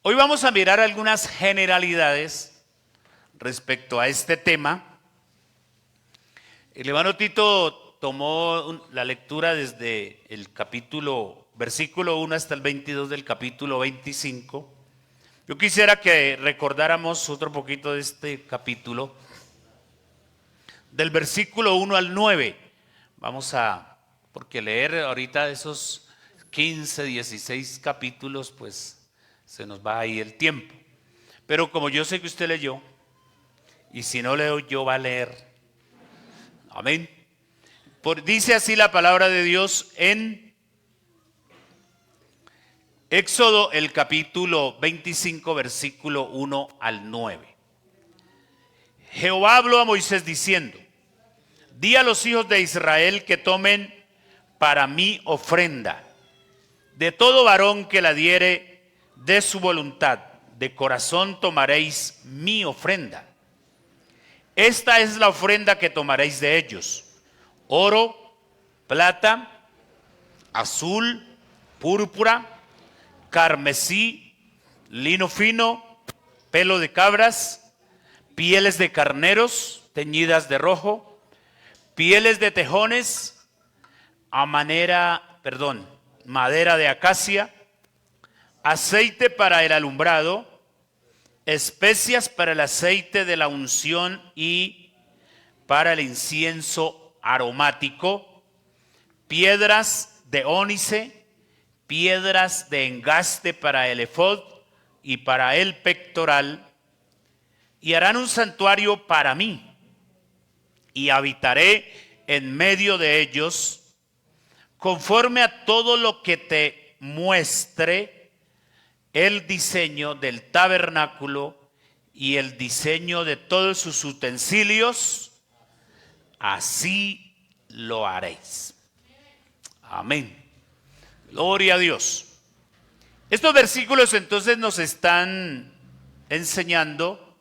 Hoy vamos a mirar algunas generalidades respecto a este tema. El hermano Tito tomó la lectura desde el versículo 1 hasta el 22 del capítulo 25. Yo quisiera que recordáramos otro poquito de este capítulo, del versículo 1 al 9. Porque leer ahorita esos 15, 16 capítulos, pues se nos va ahí el tiempo. Pero como yo sé que usted leyó, y si no leo yo va a leer. Amén. Dice así la palabra de Dios en Éxodo, el capítulo 25, versículo 1 al 9. Jehová habló a Moisés diciendo: di a los hijos de Israel que tomen para mí ofrenda. De todo varón que la diere de su voluntad, de corazón tomaréis mi ofrenda. Esta es la ofrenda que tomaréis de ellos: oro, plata, azul, púrpura, carmesí, lino fino, pelo de cabras, pieles de carneros teñidas de rojo, pieles de tejones, madera de acacia, aceite para el alumbrado, especias para el aceite de la unción y para el incienso aromático, piedras de ónice, piedras de engaste para el efod y para el pectoral, y harán un santuario para mí, y habitaré en medio de ellos, conforme a todo lo que te muestre el diseño del tabernáculo y el diseño de todos sus utensilios, así lo haréis. Amén. Gloria a Dios. Estos versículos entonces nos están enseñando,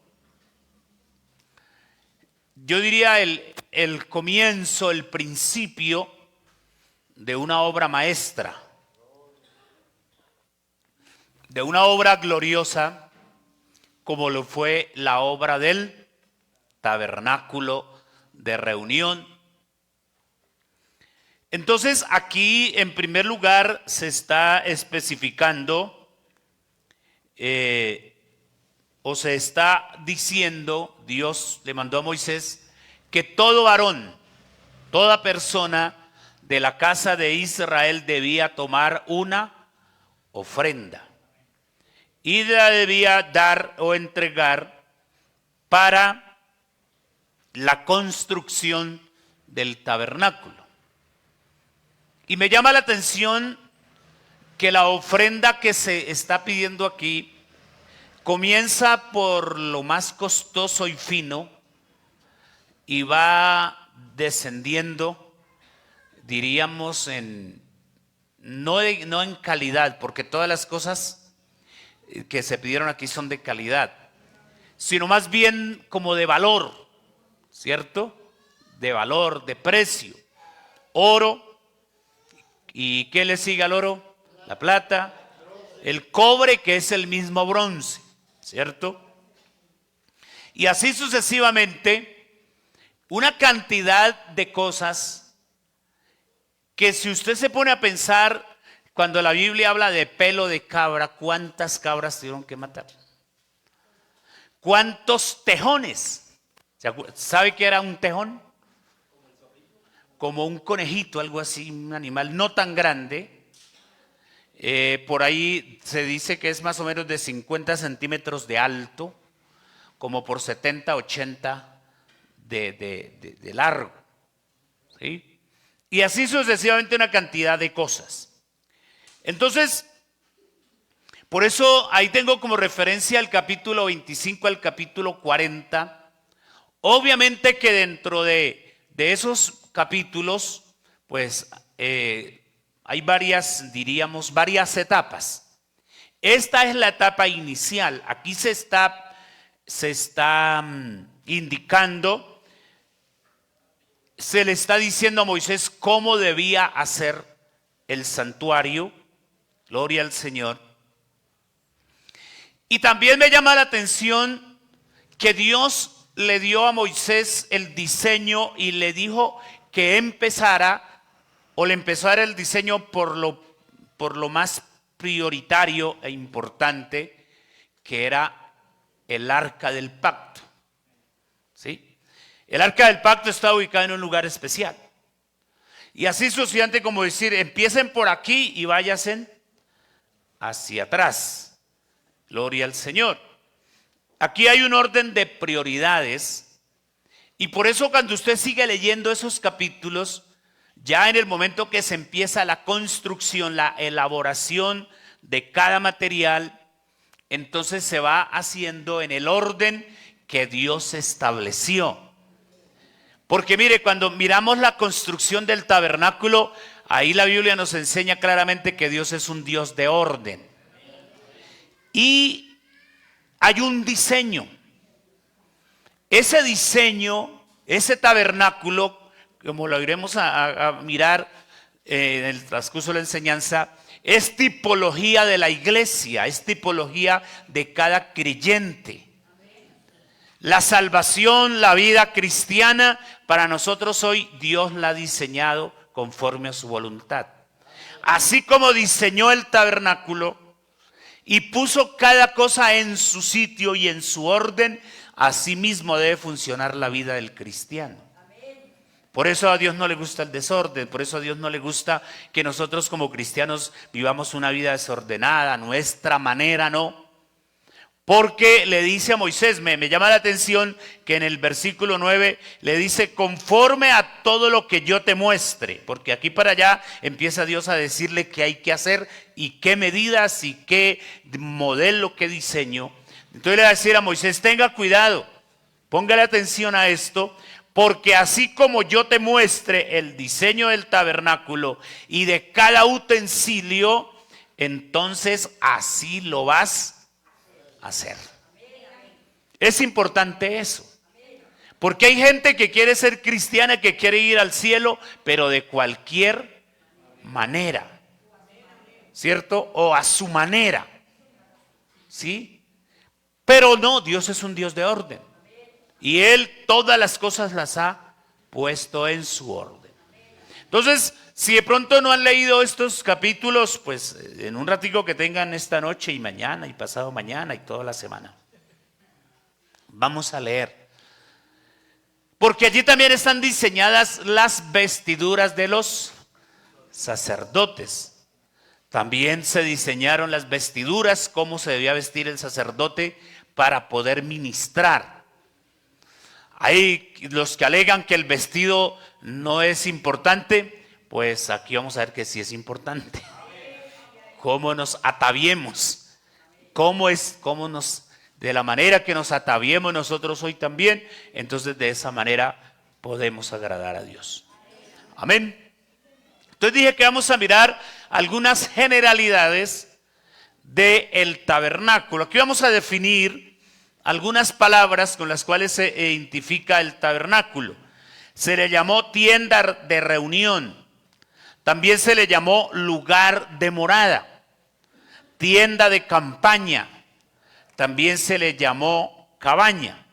yo diría el comienzo, el principio de una obra maestra, de una obra gloriosa, como lo fue la obra del tabernáculo de reunión. Entonces aquí en primer lugar se está especificando o se está diciendo, Dios le mandó a Moisés, que todo varón, toda persona de la casa de Israel debía tomar una ofrenda y la debía dar o entregar para la construcción del tabernáculo. Y me llama la atención que la ofrenda que se está pidiendo aquí comienza por lo más costoso y fino y va descendiendo, diríamos, no en calidad, porque todas las cosas que se pidieron aquí son de calidad, sino más bien como de valor, ¿cierto? De valor, de precio. Oro, ¿y qué le sigue al oro? La plata, el cobre, que es el mismo bronce, ¿cierto? Y así sucesivamente, una cantidad de cosas que si usted se pone a pensar, cuando la Biblia habla de pelo de cabra, ¿cuántas cabras tuvieron que matar? ¿Cuántos tejones? ¿Sabe qué era un tejón? Como un conejito, algo así, un animal no tan grande. Por ahí se dice que es más o menos de 50 centímetros de alto, como por 70, 80 de largo, ¿sí? Y así sucesivamente una cantidad de cosas. Entonces, por eso ahí tengo como referencia el capítulo 25 al capítulo 40. Obviamente que dentro de esos capítulos, pues hay varias etapas. Esta es la etapa inicial. Aquí se está indicando, se le está diciendo a Moisés cómo debía hacer el santuario. Gloria al Señor. Y también me llama la atención que Dios le dio a Moisés el diseño y le dijo que empezara o le empezara el diseño por lo más prioritario e importante, que era el arca del pacto. ¿Sí? El arca del pacto está ubicada en un lugar especial. Y así sucesivamente, como decir, empiecen por aquí y váyanse hacia atrás. Gloria al Señor. Aquí hay un orden de prioridades. Y por eso cuando usted sigue leyendo esos capítulos, ya en el momento que se empieza la construcción, la elaboración de cada material, entonces se va haciendo en el orden que Dios estableció. Porque mire, cuando miramos la construcción del tabernáculo, ahí la Biblia nos enseña claramente que Dios es un Dios de orden. Y hay un diseño. Ese diseño, ese tabernáculo, como lo iremos a mirar en el transcurso de la enseñanza, es tipología de la iglesia, es tipología de cada creyente. La salvación, la vida cristiana, para nosotros hoy Dios la ha diseñado conforme a su voluntad. Así como diseñó el tabernáculo y puso cada cosa en su sitio y en su orden, así mismo debe funcionar la vida del cristiano. Por eso a Dios no le gusta el desorden, por eso a Dios no le gusta que nosotros como cristianos vivamos una vida desordenada, nuestra manera, no. Porque le dice a Moisés, me llama la atención que en el versículo 9 le dice, conforme a todo lo que yo te muestre. Porque aquí para allá empieza Dios a decirle qué hay que hacer y qué medidas y qué modelo, qué diseño. Entonces le va a decir a Moisés, tenga cuidado, póngale atención a esto, porque así como yo te muestre el diseño del tabernáculo y de cada utensilio, entonces así lo vas hacer. Es importante eso. Porque hay gente que quiere ser cristiana, que quiere ir al cielo, pero de cualquier manera. ¿Cierto? O a su manera. ¿Sí? Pero no, Dios es un Dios de orden. Y Él todas las cosas las ha puesto en su orden. Entonces, si de pronto no han leído estos capítulos, pues en un ratico que tengan esta noche y mañana y pasado mañana y toda la semana, vamos a leer. Porque allí también están diseñadas las vestiduras de los sacerdotes. También se diseñaron las vestiduras, cómo se debía vestir el sacerdote para poder ministrar. Hay los que alegan que el vestido no es importante, pues aquí vamos a ver que sí es importante. Cómo nos ataviemos, de la manera que nos ataviemos nosotros hoy también, entonces de esa manera podemos agradar a Dios. Amén. Entonces dije que vamos a mirar algunas generalidades del tabernáculo. Aquí vamos a definir algunas palabras con las cuales se identifica el tabernáculo. Se le llamó tienda de reunión. También se le llamó lugar de morada, tienda de campaña. También se le llamó cabaña.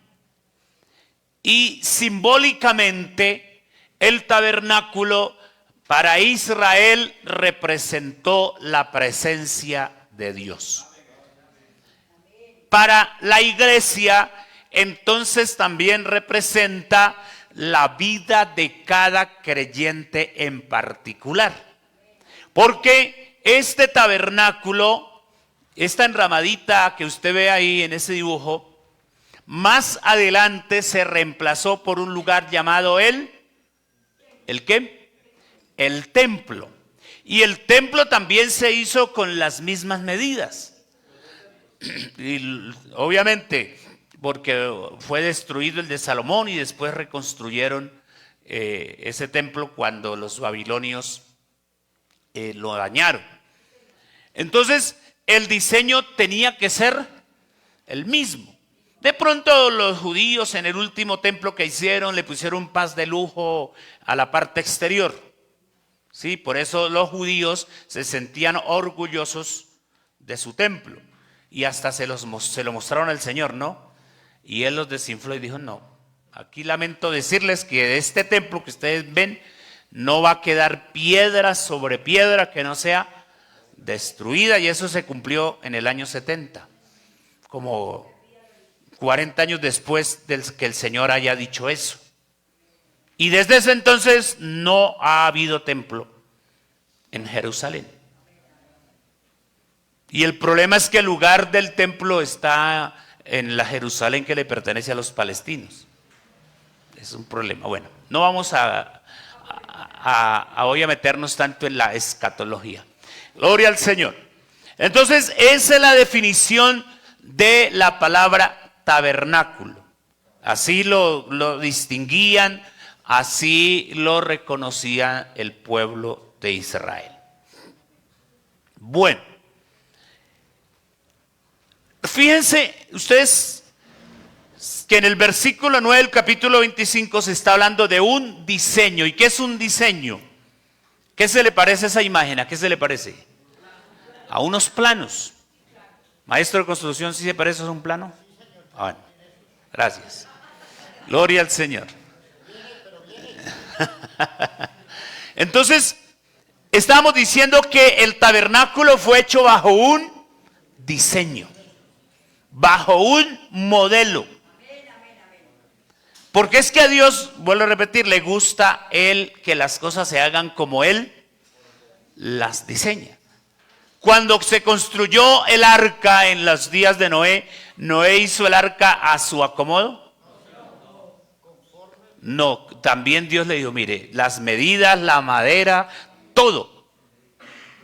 Y simbólicamente el tabernáculo para Israel representó la presencia de Dios. Para la iglesia, entonces también representa la vida de cada creyente en particular. Porque este tabernáculo, esta enramadita que usted ve ahí en ese dibujo, más adelante se reemplazó por un lugar llamado ¿el qué? El templo. Y el templo también se hizo con las mismas medidas. Y obviamente porque fue destruido el de Salomón y después reconstruyeron ese templo cuando los babilonios lo dañaron. Entonces el diseño tenía que ser el mismo. De pronto los judíos en el último templo que hicieron le pusieron un paz de lujo a la parte exterior. Sí, por eso los judíos se sentían orgullosos de su templo. y hasta se lo mostraron al Señor, ¿no? Y Él los desinfló y dijo, no, aquí lamento decirles que de este templo que ustedes ven, no va a quedar piedra sobre piedra que no sea destruida, y eso se cumplió en el año 70, como 40 años después de que el Señor haya dicho eso. Y desde ese entonces no ha habido templo en Jerusalén. Y el problema es que el lugar del templo está en la Jerusalén que le pertenece a los palestinos. Es un problema. Bueno, no vamos a hoy a meternos tanto en la escatología. Gloria al Señor. Entonces, esa es la definición de la palabra tabernáculo. Así lo distinguían, así lo reconocía el pueblo de Israel. Bueno, fíjense ustedes que en el versículo 9 del capítulo 25 se está hablando de un diseño. ¿Y qué es un diseño? ¿Qué se le parece a esa imagen? ¿A qué se le parece? A unos planos. Maestro de construcción, ¿sí se parece a un plano? Ah, bueno, gracias. Gloria al Señor. Entonces, estamos diciendo que el tabernáculo fue hecho bajo un diseño, bajo un modelo. Porque es que a Dios, vuelvo a repetir, le gusta que las cosas se hagan como Él las diseña. Cuando se construyó el arca en los días de Noé, ¿Noé hizo el arca a su acomodo? No, también Dios le dijo, mire, las medidas, la madera, todo.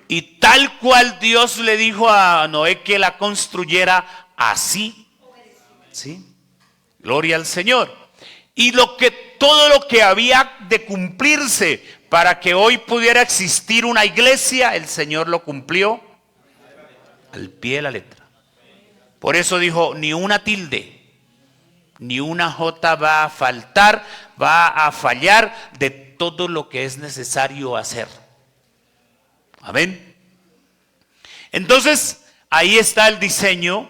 Y tal cual Dios le dijo a Noé que la construyera, así. ¿Sí? Gloria al Señor. Y todo lo que había de cumplirse para que hoy pudiera existir una iglesia, el Señor lo cumplió al pie de la letra. Por eso dijo, ni una tilde, ni una jota va a faltar, va a fallar de todo lo que es necesario hacer. Amén. Entonces, ahí está el diseño.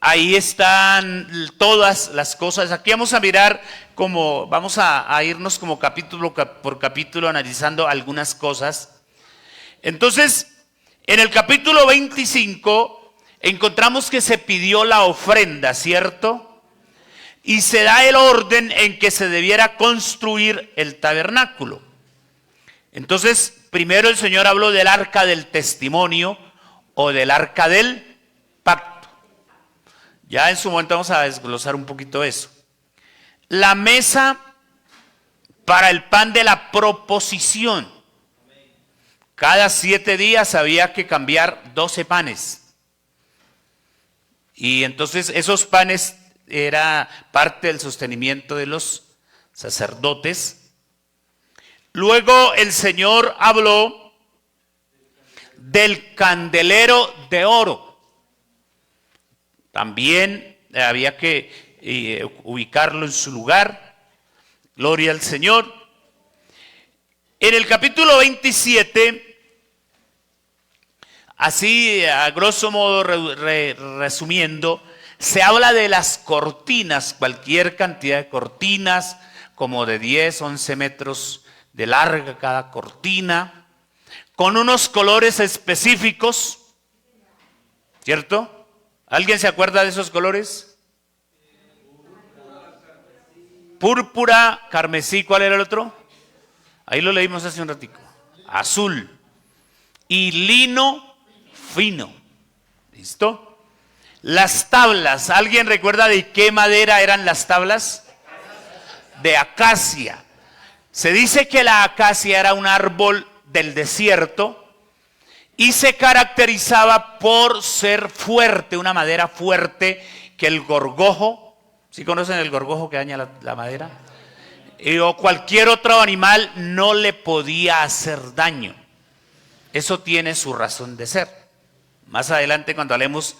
Ahí están todas las cosas. Aquí vamos a mirar vamos a irnos como capítulo por capítulo analizando algunas cosas. Entonces, en el capítulo 25 encontramos que se pidió la ofrenda, ¿cierto? Y se da el orden en que se debiera construir el tabernáculo. Entonces, primero el Señor habló del arca del testimonio o del arca del pacto. Ya en su momento vamos a desglosar un poquito eso. La mesa para el pan de la proposición. Cada 7 días había que cambiar 12 panes. Y entonces esos panes era parte del sostenimiento de los sacerdotes. Luego el Señor habló del candelero de oro. También había que ubicarlo en su lugar. Gloria al Señor. En el capítulo 27, así a grosso modo resumiendo, se habla de las cortinas, cualquier cantidad de cortinas, como de 10, 11 metros de larga cada cortina, con unos colores específicos, ¿cierto? ¿Alguien se acuerda de esos colores? Púrpura, carmesí, ¿cuál era el otro? Ahí lo leímos hace un ratico. Azul. Y lino fino. ¿Listo? Las tablas, ¿alguien recuerda de qué madera eran las tablas? De acacia. Se dice que la acacia era un árbol del desierto y se caracterizaba por ser fuerte, una madera fuerte, que el gorgojo, ¿sí conocen el gorgojo que daña la madera? O cualquier otro animal no le podía hacer daño. Eso tiene su razón de ser. Más adelante cuando hablemos,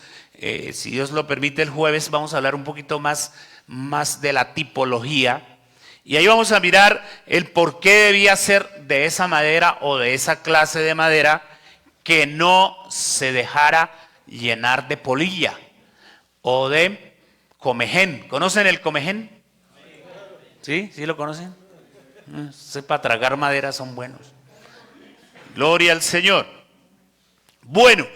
si Dios lo permite el jueves, vamos a hablar un poquito más de la tipología. Y ahí vamos a mirar el por qué debía ser de esa madera o de esa clase de madera, que no se dejara llenar de polilla o de comején. ¿Conocen el comején? ¿Sí? ¿Sí lo conocen? Para tragar madera son buenos. Gloria al Señor. Bueno,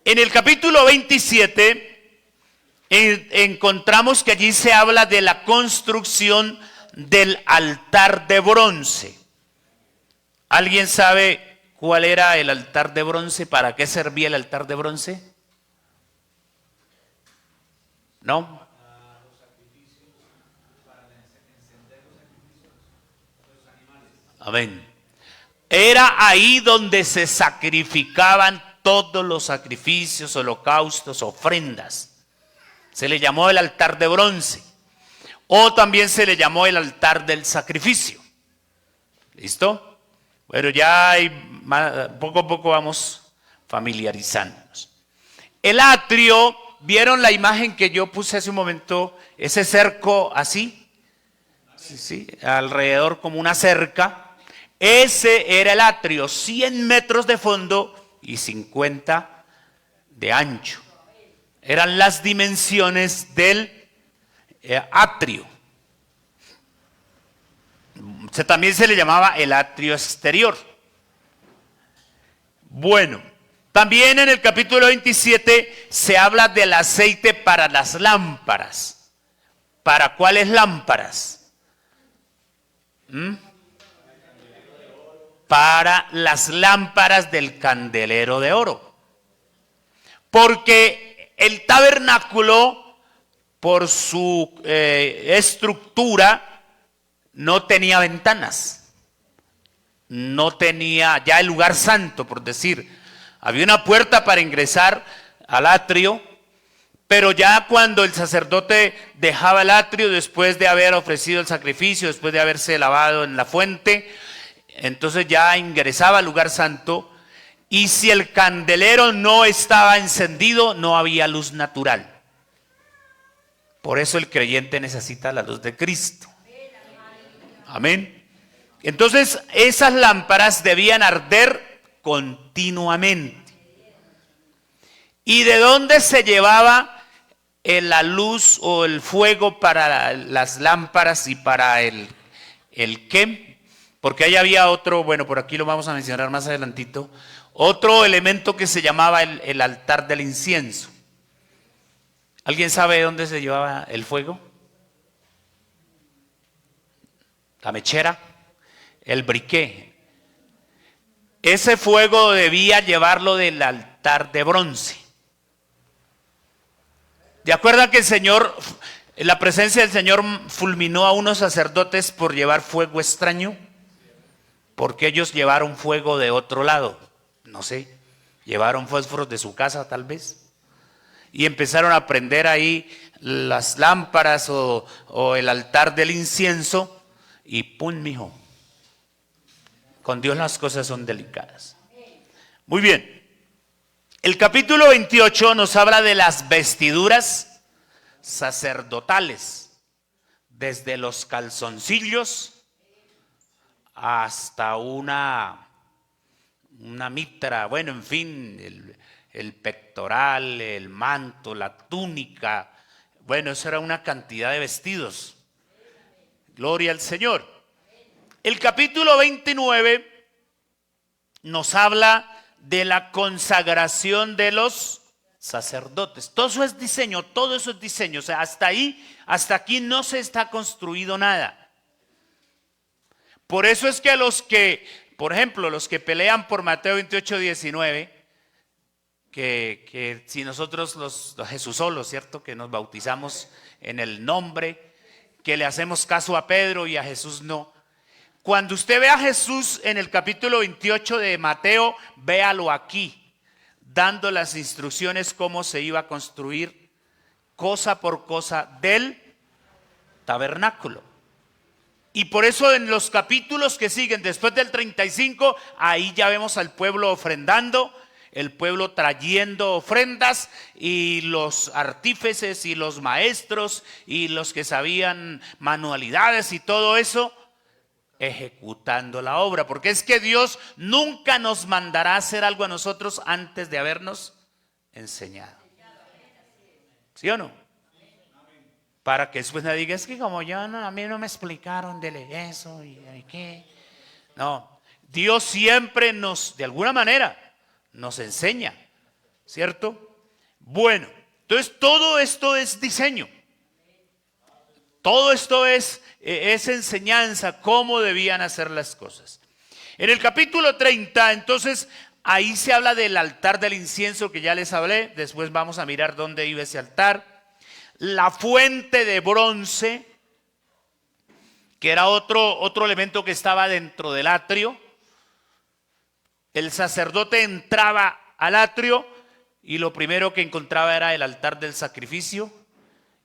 en el capítulo 27 encontramos que allí se habla de la construcción del altar de bronce. ¿Alguien sabe cuál era el altar de bronce? ¿Para qué servía el altar de bronce? ¿No? Amén. Era ahí donde se sacrificaban todos los sacrificios, holocaustos, ofrendas. Se le llamó el altar de bronce. O también se le llamó el altar del sacrificio. ¿Listo? Bueno, ya hay poco a poco vamos familiarizándonos. El atrio, ¿vieron la imagen que yo puse hace un momento? Ese cerco así, sí, alrededor como una cerca. Ese era el atrio, 100 metros de fondo y 50 de ancho. Eran las dimensiones del atrio. También se le llamaba el atrio exterior. Bueno, también en el capítulo 27 se habla del aceite para las lámparas. ¿Para cuáles lámparas? Para las lámparas del candelero de oro. Porque el tabernáculo, por su estructura, no tenía ventanas, no tenía ya el lugar santo, por decir. Había una puerta para ingresar al atrio, pero ya cuando el sacerdote dejaba el atrio después de haber ofrecido el sacrificio, después de haberse lavado en la fuente, entonces ya ingresaba al lugar santo, y si el candelero no estaba encendido, no había luz natural. Por eso el creyente necesita la luz de Cristo. Amén. Entonces esas lámparas debían arder continuamente. ¿Y de dónde se llevaba la luz o el fuego para las lámparas y para el qué? Porque ahí había otro, bueno, por aquí lo vamos a mencionar más adelantito, otro elemento que se llamaba el altar del incienso. ¿Alguien sabe de dónde se llevaba el fuego? La mechera, el briqué. Ese fuego debía llevarlo del altar de bronce. ¿De acuerdo que el Señor, la presencia del Señor fulminó a unos sacerdotes por llevar fuego extraño? Porque ellos llevaron fuego de otro lado, no sé, llevaron fósforos de su casa tal vez, y empezaron a prender ahí las lámparas o el altar del incienso, y ¡pum, mijo! Con Dios las cosas son delicadas. Muy bien. El capítulo 28 nos habla de las vestiduras sacerdotales, desde los calzoncillos hasta una mitra, bueno, en fin, el pectoral, el manto, la túnica. Bueno, eso era una cantidad de vestidos. Gloria al Señor. El capítulo 29 nos habla de la consagración de los sacerdotes. Todo eso es diseño, todo eso es diseño. O sea, hasta aquí no se está construido nada. Por eso es que los que, por ejemplo, los que pelean por Mateo 28, 19, que si nosotros los Jesús solos, ¿cierto? Que nos bautizamos en el nombre, que le hacemos caso a Pedro y a Jesús no. Cuando usted ve a Jesús en el capítulo 28 de Mateo, véalo aquí, dando las instrucciones cómo se iba a construir cosa por cosa del tabernáculo. Y por eso en los capítulos que siguen después del 35, ahí ya vemos al pueblo ofrendando, el pueblo trayendo ofrendas, y los artífices y los maestros y los que sabían manualidades y todo eso ejecutando la obra, porque es que Dios nunca nos mandará a hacer algo a nosotros antes de habernos enseñado. ¿Sí o no? Para que después me diga, es que como yo no, a mí no me explicaron de eso y qué. No, Dios siempre nos, de alguna manera, nos enseña, ¿cierto? Bueno, entonces todo esto es diseño. Todo esto es enseñanza, cómo debían hacer las cosas. En el capítulo 30, entonces, ahí se habla del altar del incienso que ya les hablé. Después vamos a mirar dónde iba ese altar. La fuente de bronce, que era otro elemento que estaba dentro del atrio. El sacerdote entraba al atrio y lo primero que encontraba era el altar del sacrificio.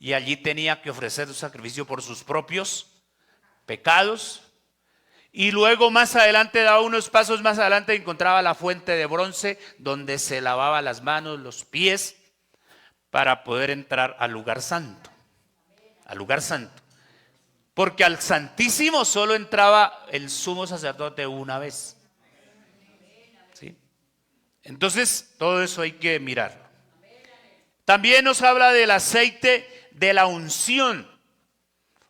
Y allí tenía que ofrecer un sacrificio por sus propios pecados. Y luego más adelante, daba unos pasos más adelante, encontraba la fuente de bronce donde se lavaba las manos, los pies, para poder entrar al lugar santo. Al lugar santo. Porque al Santísimo solo entraba el sumo sacerdote una vez. ¿Sí? Entonces, todo eso hay que mirarlo. También nos habla del aceite de la unción,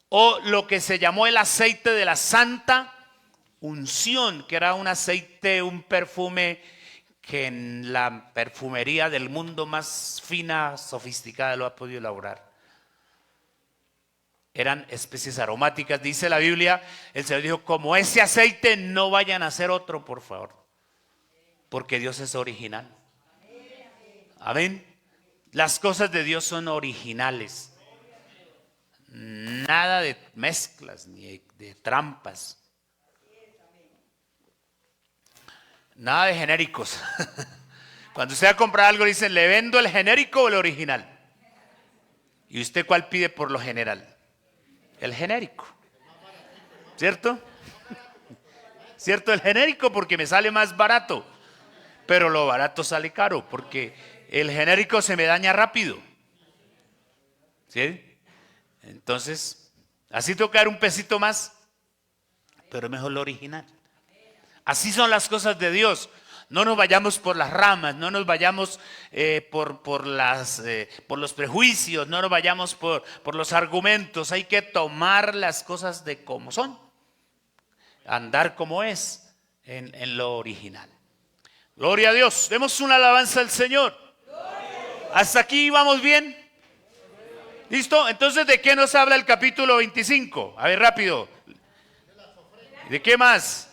o lo que se llamó el aceite de la santa unción, que era un aceite, un perfume que en la perfumería del mundo más fina, sofisticada lo ha podido elaborar. Eran especies aromáticas, dice la Biblia. El Señor dijo, como ese aceite no vayan a hacer otro, por favor, porque Dios es original. Amén. Las cosas de Dios son originales. Nada de mezclas ni de trampas. Nada de genéricos. Cuando usted va a comprar algo le dicen, ¿le vendo el genérico o el original? ¿Y usted cuál pide por lo general? El genérico. ¿Cierto? ¿Cierto? El genérico porque me sale más barato. Pero lo barato sale caro porque el genérico se me daña rápido. ¿Sí? Entonces, así tengo que dar un pesito más, pero es mejor lo original. Así son las cosas de Dios. No nos vayamos por las ramas, no nos vayamos por los prejuicios, no nos vayamos por los argumentos. Hay que tomar las cosas de como son, andar como es en lo original. Gloria a Dios. Demos una alabanza al Señor. ¿Hasta aquí vamos bien? ¿Listo? Entonces, ¿de qué nos habla el capítulo 25? A ver, rápido. ¿De qué más?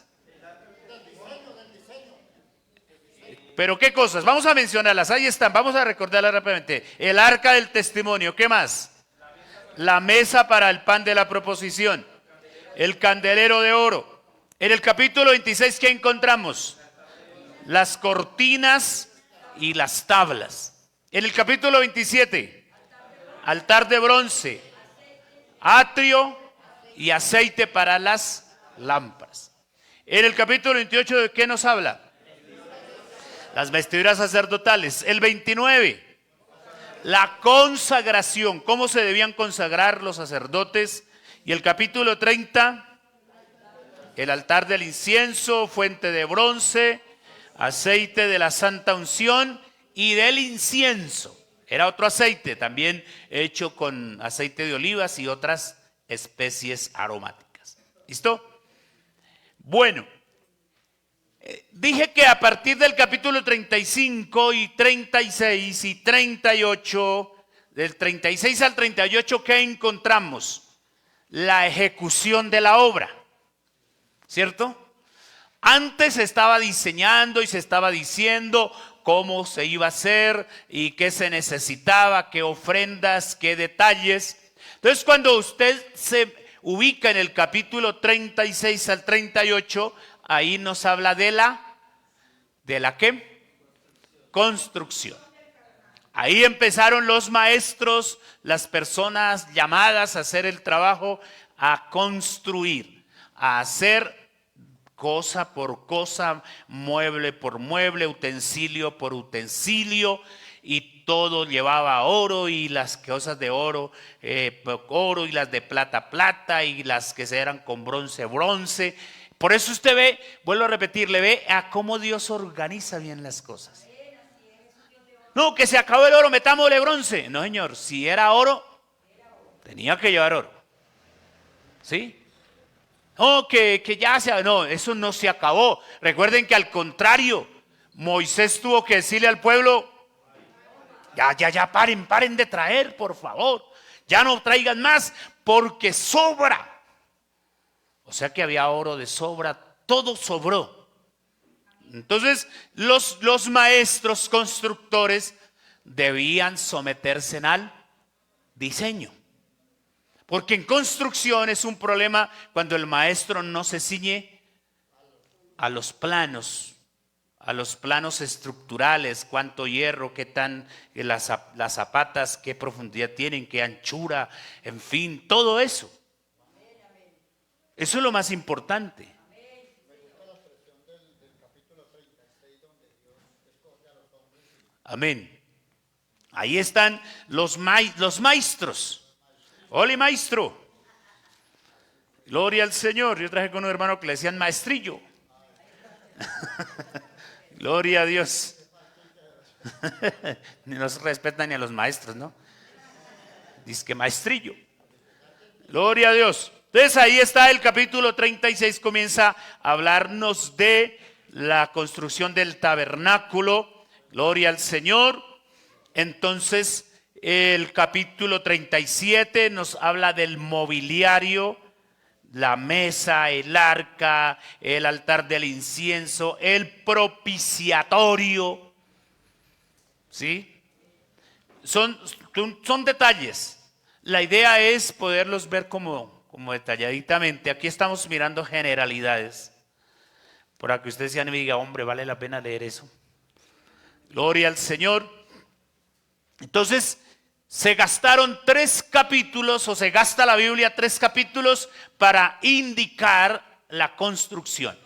¿Pero qué cosas? Vamos a mencionarlas. Ahí están. Vamos a recordarlas rápidamente. El arca del testimonio. ¿Qué más? La mesa para el pan de la proposición. El candelero de oro. En el capítulo 26, ¿qué encontramos? Las cortinas y las tablas. En el capítulo 27, altar de bronce, atrio y aceite para las lámparas. En el capítulo 28, ¿de qué nos habla? Las vestiduras sacerdotales. El 29, la consagración, cómo se debían consagrar los sacerdotes. Y el capítulo 30, el altar del incienso, fuente de bronce, aceite de la santa unción y del incienso. Era otro aceite, también hecho con aceite de olivas y otras especies aromáticas. ¿Listo? Bueno, dije que a partir del capítulo 35 y 36 y 38, del 36 al 38, ¿qué encontramos? La ejecución de la obra, ¿cierto? Antes se estaba diseñando y se estaba diciendo cómo se iba a hacer y qué se necesitaba, qué ofrendas, qué detalles. Entonces, cuando usted se ubica en el capítulo 36 al 38, ahí nos habla de la ¿qué? Construcción. Ahí empezaron los maestros, las personas llamadas a hacer el trabajo, a construir, a hacer cosa por cosa, mueble por mueble, utensilio por utensilio, y todo llevaba oro, y las cosas de oro, oro, y las de plata, plata, y las que se eran con bronce, bronce. Por eso usted ve, vuelvo a repetir, le ve a cómo Dios organiza bien las cosas. No, que se acabó el oro, metámosle bronce. No, señor, si era oro, tenía que llevar oro. ¿Sí? No, que ya se... No, eso no se acabó. Recuerden que al contrario, Moisés tuvo que decirle al pueblo, ya, paren de traer, por favor. Ya no traigan más, porque sobra. O sea que había oro de sobra, todo sobró. Entonces, los maestros constructores debían someterse al diseño. Porque en construcción es un problema cuando el maestro no se ciñe a los planos estructurales, cuánto hierro, qué tan las zapatas, qué profundidad tienen, qué anchura, en fin, todo eso. Eso es lo más importante. Amén. Ahí están los maestros. Hola, maestro. Gloria al Señor. Yo traje con un hermano que le decían maestrillo. Gloria a Dios. No se respetan ni a los maestros, ¿no? Dice que maestrillo. Gloria a Dios. Entonces ahí está el capítulo 36. Comienza a hablarnos de la construcción del tabernáculo. Gloria al Señor. Entonces el capítulo 37 nos habla del mobiliario, la mesa, el arca, el altar del incienso, el propiciatorio. ¿Sí? Son detalles. La idea es poderlos ver como detalladitamente. Aquí estamos mirando generalidades. Para que usted sea y me diga, hombre, vale la pena leer eso. Gloria al Señor. Entonces, se gastaron 3 capítulos, o se gasta la Biblia 3 capítulos para indicar la construcción.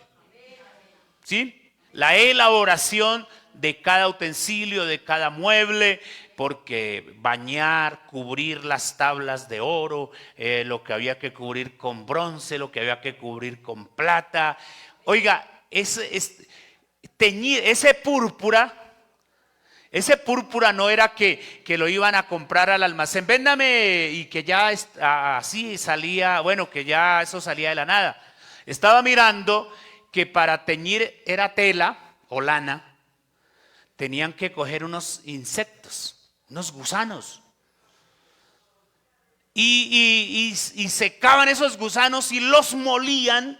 ¿Sí? La elaboración de cada utensilio, de cada mueble, porque bañar, cubrir las tablas de oro, lo que había que cubrir con bronce, lo que había que cubrir con plata. Oiga, teñir, ese púrpura no era que lo iban a comprar al almacén, véndame, y que ya así salía, bueno, que ya eso salía de la nada. Estaba mirando que para teñir era tela o lana, tenían que coger unos insectos, unos gusanos. Y secaban esos gusanos y los molían.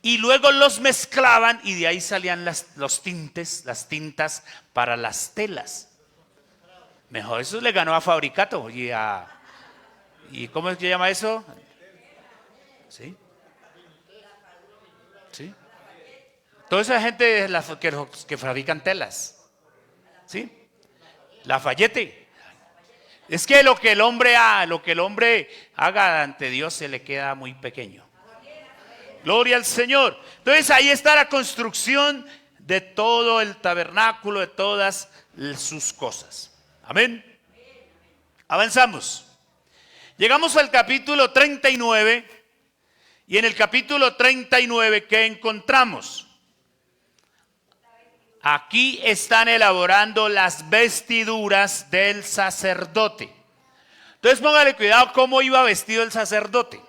Y luego los mezclaban y de ahí salían las tintas para las telas. Mejor eso le ganó a Fabricato y ¿cómo es que se llama eso? ¿Sí? ¿Sí? Toda esa gente que fabrican telas. ¿Sí? Lafayette. Es que lo que el hombre haga ante Dios se le queda muy pequeño. Gloria al Señor. Entonces ahí está la construcción de todo el tabernáculo, de todas sus cosas. Amén. Avanzamos. Llegamos al capítulo 39. Y en el capítulo 39, ¿qué encontramos? Aquí están elaborando las vestiduras del sacerdote. Entonces póngale cuidado cómo iba vestido el sacerdote.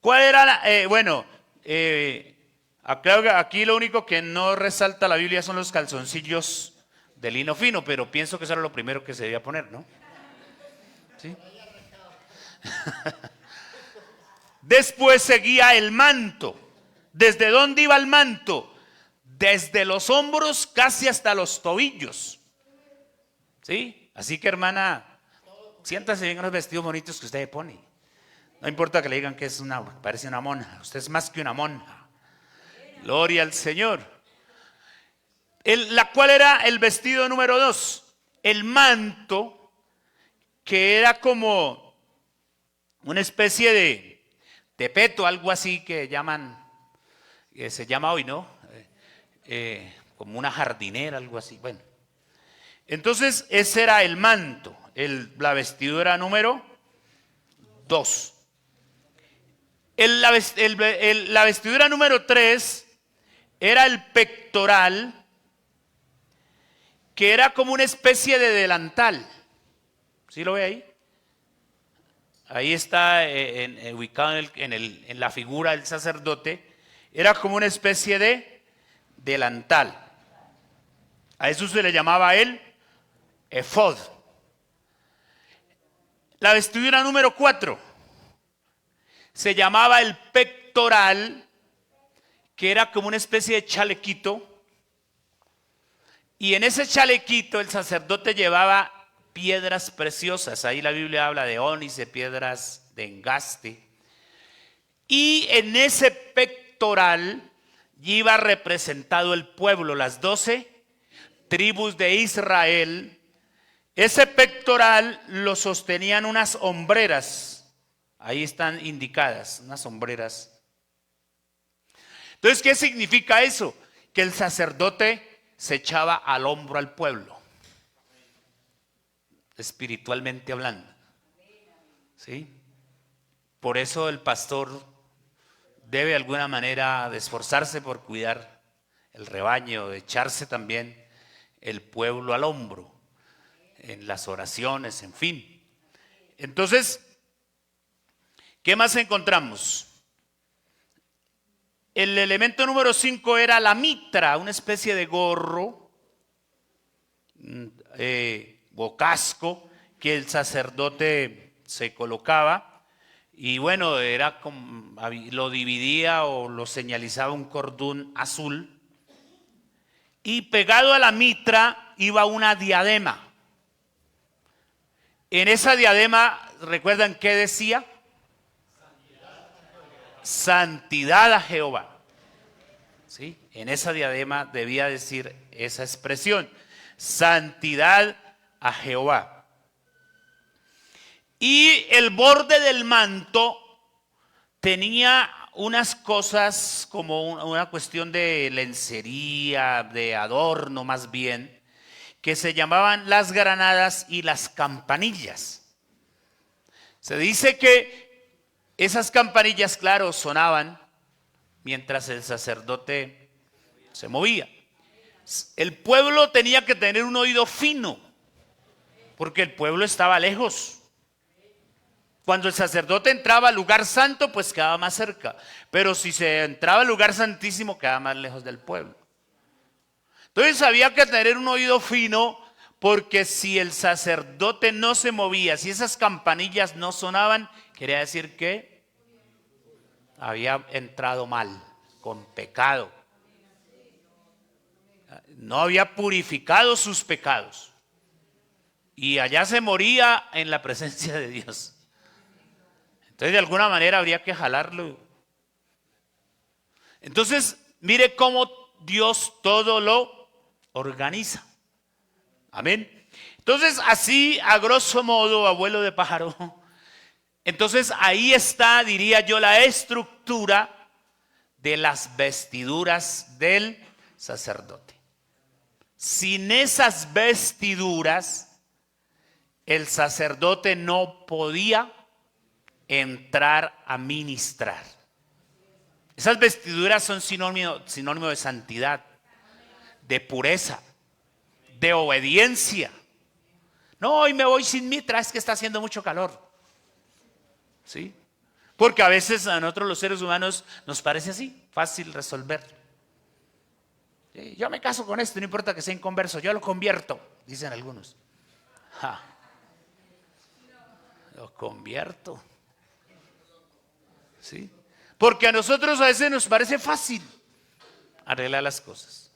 ¿Cuál era aquí lo único que no resalta la Biblia son los calzoncillos de lino fino, pero pienso que eso era lo primero que se debía poner, ¿no? ¿Sí? Después seguía el manto. ¿Desde dónde iba el manto? Desde los hombros casi hasta los tobillos. ¿Sí? Así que, hermana, siéntase bien en los vestidos bonitos que usted pone. No importa que le digan que parece una monja. Usted es más que una monja. Gloria al Señor. ¿Cuál era el vestido número 2? El manto, que era como una especie de peto, algo así que se llama hoy, ¿no? Como una jardinera, algo así. Bueno, entonces ese era el manto, la vestidura número 2. La vestidura número 3 era el pectoral, que era como una especie de delantal. ¿Sí lo ve ahí? Ahí está ubicado en la figura del sacerdote. Era como una especie de delantal. A eso se le llamaba el efod. La vestidura número 4 se llamaba el pectoral, que era como una especie de chalequito. Y en ese chalequito el sacerdote llevaba piedras preciosas. Ahí la Biblia habla de ónice, piedras de engaste. Y en ese pectoral iba representado el pueblo, las 12 tribus de Israel. Ese pectoral lo sostenían unas hombreras. Ahí están indicadas, unas hombreras. Entonces, ¿qué significa eso? Que el sacerdote se echaba al hombro al pueblo, espiritualmente hablando. ¿Sí? Por eso el pastor debe de alguna manera de esforzarse por cuidar el rebaño, de echarse también el pueblo al hombro, en las oraciones, en fin. Entonces, ¿qué más encontramos? El elemento número 5 era la mitra, una especie de gorro o casco que el sacerdote se colocaba. Y bueno, era como, lo dividía o lo señalizaba un cordón azul. Y pegado a la mitra iba una diadema. En esa diadema, ¿recuerdan qué decía? Santidad a Jehová. ¿Sí? En esa diadema debía decir esa expresión. Santidad a Jehová. Y el borde del manto tenía unas cosas como una cuestión de lencería, de adorno más bien, que se llamaban las granadas y las campanillas. Se dice que esas campanillas, claro, sonaban mientras el sacerdote se movía. El pueblo tenía que tener un oído fino, porque el pueblo estaba lejos. Cuando el sacerdote entraba al lugar santo, pues quedaba más cerca. Pero si se entraba al lugar santísimo, quedaba más lejos del pueblo. Entonces había que tener un oído fino, porque si el sacerdote no se movía, si esas campanillas no sonaban, quería decir que había entrado mal, con pecado. No había purificado sus pecados. Y allá se moría en la presencia de Dios. Entonces, de alguna manera habría que jalarlo. Entonces, mire cómo Dios todo lo organiza. Amén. Entonces, así, a grosso modo, abuelo de pájaro. Entonces, ahí está, diría yo, la estructura de las vestiduras del sacerdote. Sin esas vestiduras, el sacerdote no podía entrar a ministrar. Esas vestiduras son sinónimo de santidad, de pureza, de obediencia. No, hoy me voy sin mitra, es que está haciendo mucho calor. ¿Sí? Porque a veces a nosotros los seres humanos nos parece así, fácil resolver. ¿Sí? Yo me caso con esto, no importa que sea inconverso, yo lo convierto, dicen algunos. Ja. Lo convierto. ¿Sí? Porque a nosotros a veces nos parece fácil arreglar las cosas.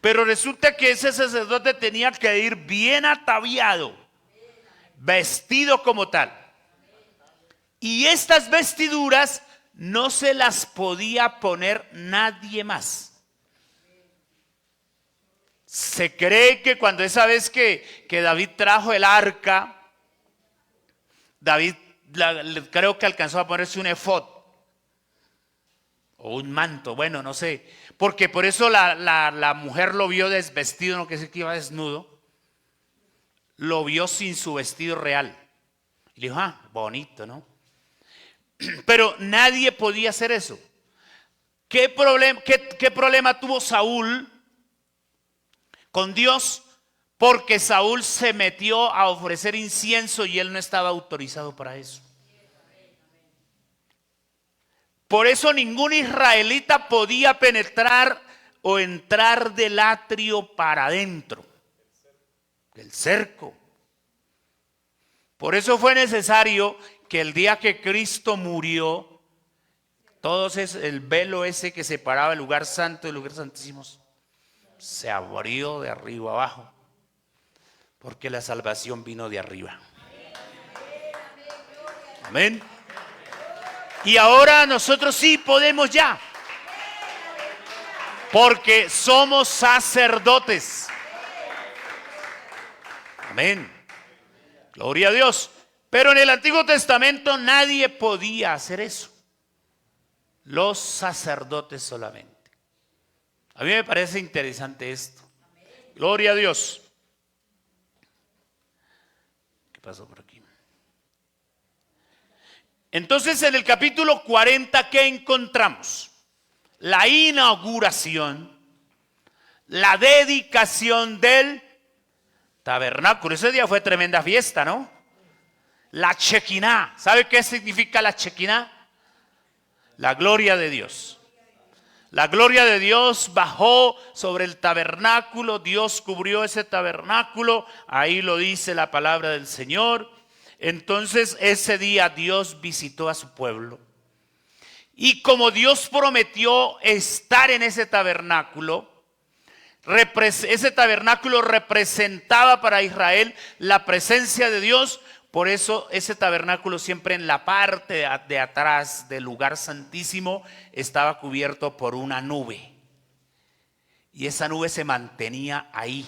Pero resulta que ese sacerdote tenía que ir bien ataviado, vestido como tal. Y estas vestiduras no se las podía poner nadie más. Se cree que cuando esa vez que David trajo el arca, David creo que alcanzó a ponerse un efod o un manto, bueno, no sé, porque por eso la mujer lo vio desvestido, no quiere decir que iba desnudo, lo vio sin su vestido real. Y le dijo, bonito, ¿no? Pero nadie podía hacer eso. ¿Qué problema tuvo Saúl con Dios porque Saúl se metió a ofrecer incienso y él no estaba autorizado para eso. Por eso ningún israelita podía penetrar o entrar del atrio para adentro, del cerco. Por eso fue necesario que el día que Cristo murió, el velo ese que separaba el lugar santo del lugar santísimo se abrió de arriba abajo, porque la salvación vino de arriba. Amén. Y ahora nosotros sí podemos ya, porque somos sacerdotes. Amén. Gloria a Dios. Pero en el Antiguo Testamento nadie podía hacer eso. Los sacerdotes solamente. A mí me parece interesante esto. Gloria a Dios. ¿Qué pasó por aquí? Entonces en el capítulo 40, ¿qué encontramos? La inauguración, la dedicación del tabernáculo. Ese día fue tremenda fiesta, ¿no? La Shekinah. ¿Sabe qué significa la Shekinah? La gloria de Dios. La gloria de Dios bajó sobre el tabernáculo. Dios cubrió ese tabernáculo. Ahí lo dice la palabra del Señor. Entonces ese día Dios visitó a su pueblo. Y como Dios prometió estar en ese tabernáculo representaba para Israel la presencia de Dios. Por eso ese tabernáculo siempre en la parte de atrás del lugar santísimo estaba cubierto por una nube. Y esa nube se mantenía ahí.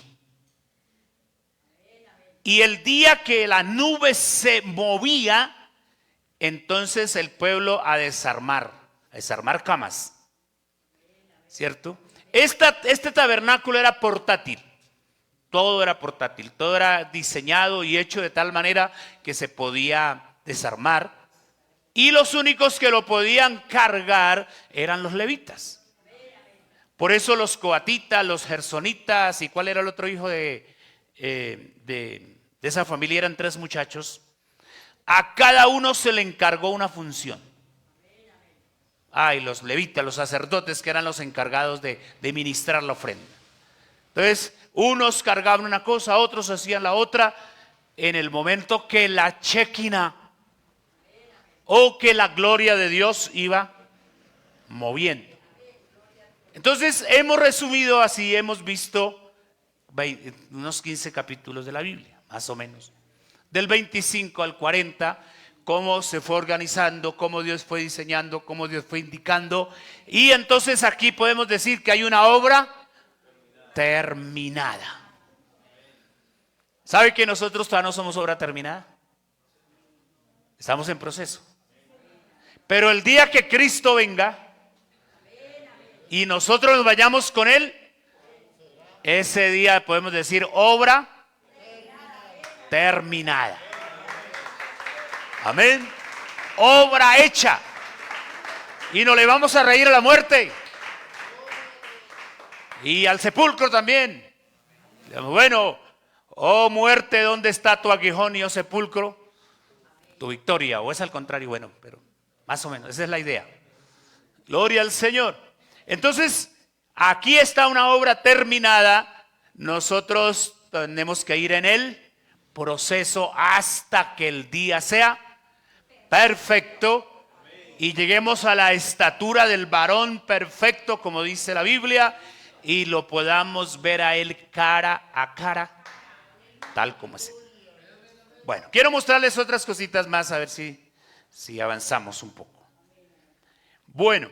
Y el día que la nube se movía, entonces el pueblo a desarmar camas. ¿Cierto? Este tabernáculo era portátil. Todo era portátil, todo era diseñado y hecho de tal manera que se podía desarmar. Y los únicos que lo podían cargar eran los levitas. Por eso los coatitas, los gersonitas y cuál era el otro hijo de esa familia, eran 3 muchachos. A cada uno se le encargó una función. Y los levitas, los sacerdotes, que eran los encargados de ministrar la ofrenda. Entonces, unos cargaban una cosa, otros hacían la otra, en el momento que la Shekinah o que la gloria de Dios iba moviendo. Entonces, hemos resumido así, hemos visto unos 15 capítulos de la Biblia, más o menos. Del 25 al 40, cómo se fue organizando, cómo Dios fue diseñando, cómo Dios fue indicando. Y entonces aquí podemos decir que hay una obra terminada. ¿Sabe que nosotros todavía no somos obra terminada? Estamos en proceso. Pero el día que Cristo venga y nosotros nos vayamos con Él, ese día podemos decir obra terminada. Amén. Obra hecha. Y nos le vamos a reír a la muerte. Y al sepulcro también. Bueno, oh muerte, ¿dónde está tu aguijón y oh sepulcro? Tu victoria. O es al contrario, bueno, pero más o menos, esa es la idea. Gloria al Señor. Entonces, aquí está una obra terminada. Nosotros tenemos que ir en el proceso hasta que el día sea perfecto y lleguemos a la estatura del varón perfecto, como dice la Biblia, y lo podamos ver a él cara a cara, tal como es. Bueno, quiero mostrarles otras cositas más, a ver si avanzamos un poco. Bueno,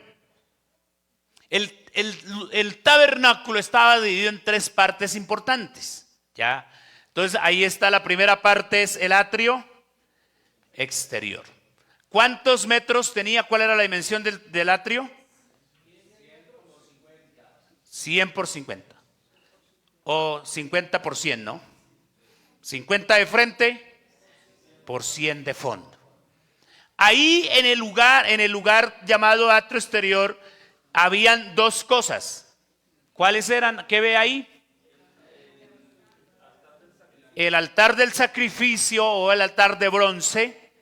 el tabernáculo estaba dividido en 3 partes importantes, ¿ya? Entonces ahí está, la primera parte es el atrio exterior. ¿Cuántos metros tenía? ¿Cuál era la dimensión del atrio? 100 por 50. O 50 por 100, ¿no? 50 de frente por 100 de fondo. Ahí en el lugar llamado atrio exterior, habían 2 cosas. ¿Cuáles eran? ¿Qué ve ahí? el altar del sacrificio o el altar de bronce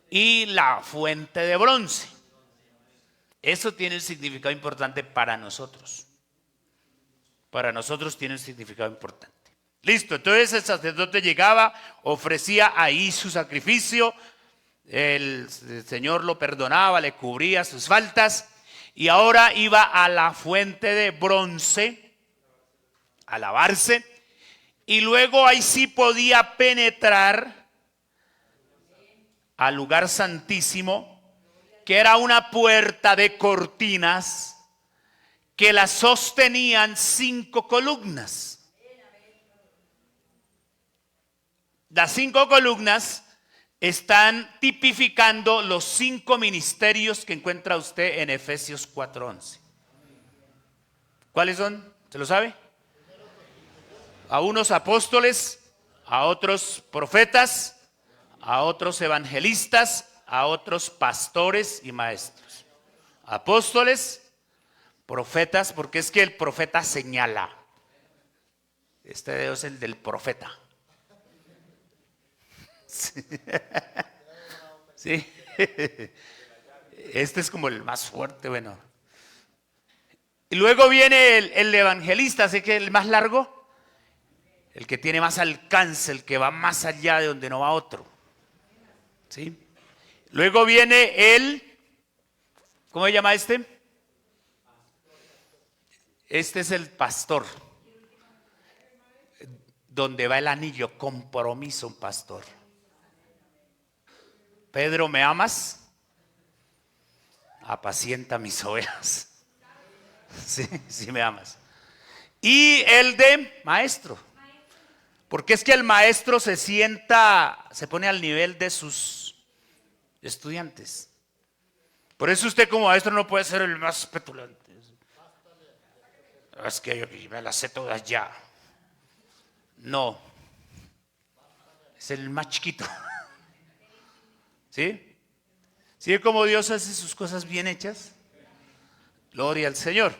y la fuente de bronce. Eso tiene un significado importante para nosotros. Para nosotros tiene un significado importante. Listo, entonces el sacerdote llegaba, ofrecía ahí su sacrificio, el Señor lo perdonaba, le cubría sus faltas y ahora iba a la fuente de bronce a lavarse y luego ahí sí podía penetrar al lugar santísimo, que era una puerta de cortinas que la sostenían 5 columnas. Las 5 columnas están tipificando los 5 ministerios que encuentra usted en Efesios 4:11. ¿Cuáles son? ¿Se lo sabe? A unos apóstoles, a otros profetas, a otros evangelistas, a otros pastores y maestros. Apóstoles, profetas, porque es que el profeta señala. Este dedo es el del profeta. Sí. Este es como el más fuerte, bueno. Y luego viene el evangelista, ¿sé que el más largo? El que tiene más alcance, el que va más allá de donde no va otro. ¿Sí? Luego viene ¿cómo se llama este? Este es el pastor. Donde va el anillo, compromiso, un pastor. Pedro, ¿me amas? Apacienta mis ovejas. Sí, sí me amas. Y el de maestro. Porque es que el maestro se sienta, se pone al nivel de sus estudiantes. Por eso usted como maestro no puede ser el más petulante. Es que yo me las sé todas ya. No. Es el más chiquito. ¿Sí? ¿Sí ve cómo Dios hace sus cosas bien hechas? Gloria al Señor.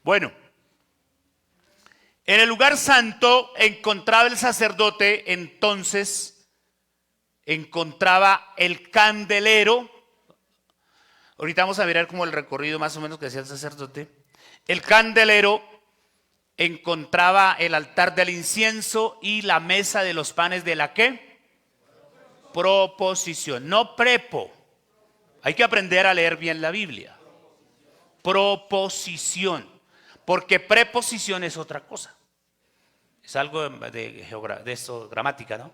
Bueno, en el lugar santo encontraba el sacerdote, entonces encontraba el candelero. Ahorita vamos a mirar como el recorrido más o menos que hacía el sacerdote. El candelero, encontraba el altar del incienso y la mesa de los panes de la ¿qué? Proposición, no prepo. Hay que aprender a leer bien la Biblia. Proposición, porque preposición es otra cosa. Es algo de eso, gramática, ¿no?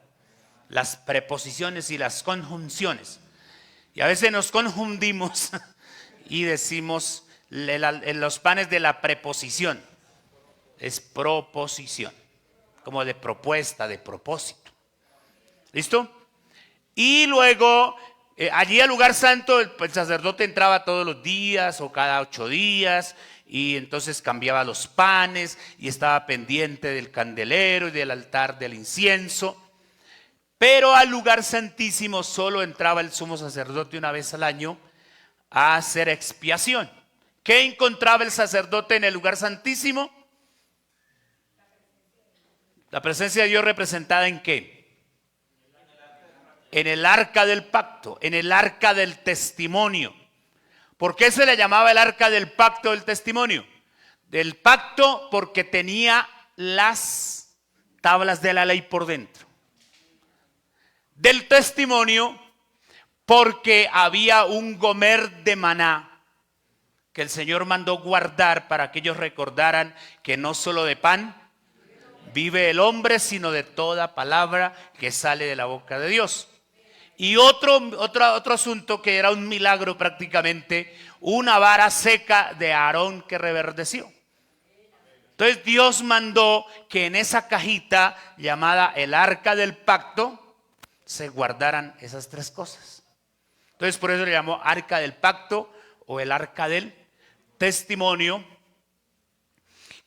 Las preposiciones y las conjunciones. Y a veces nos confundimos y decimos los panes de la preposición. Es proposición, como de propuesta, de propósito. ¿Listo? Y luego, allí al lugar santo, el sacerdote entraba todos los días o cada 8 días y entonces cambiaba los panes y estaba pendiente del candelero y del altar del incienso. Pero al lugar santísimo solo entraba el sumo sacerdote una vez al año a hacer expiación. ¿Qué encontraba el sacerdote en el lugar santísimo? La presencia de Dios representada ¿en qué? En el arca del pacto, en el arca del testimonio. ¿Por qué se le llamaba el arca del pacto del testimonio? Del pacto porque tenía las tablas de la ley por dentro. Del testimonio porque había un gomer de maná que el Señor mandó guardar para que ellos recordaran que no solo de pan vive el hombre, sino de toda palabra que sale de la boca de Dios. Y otro asunto que era un milagro prácticamente, una vara seca de Aarón que reverdeció. Entonces Dios mandó que en esa cajita llamada el arca del pacto se guardaran esas 3 cosas. Entonces por eso le llamó arca del pacto o el arca del testimonio,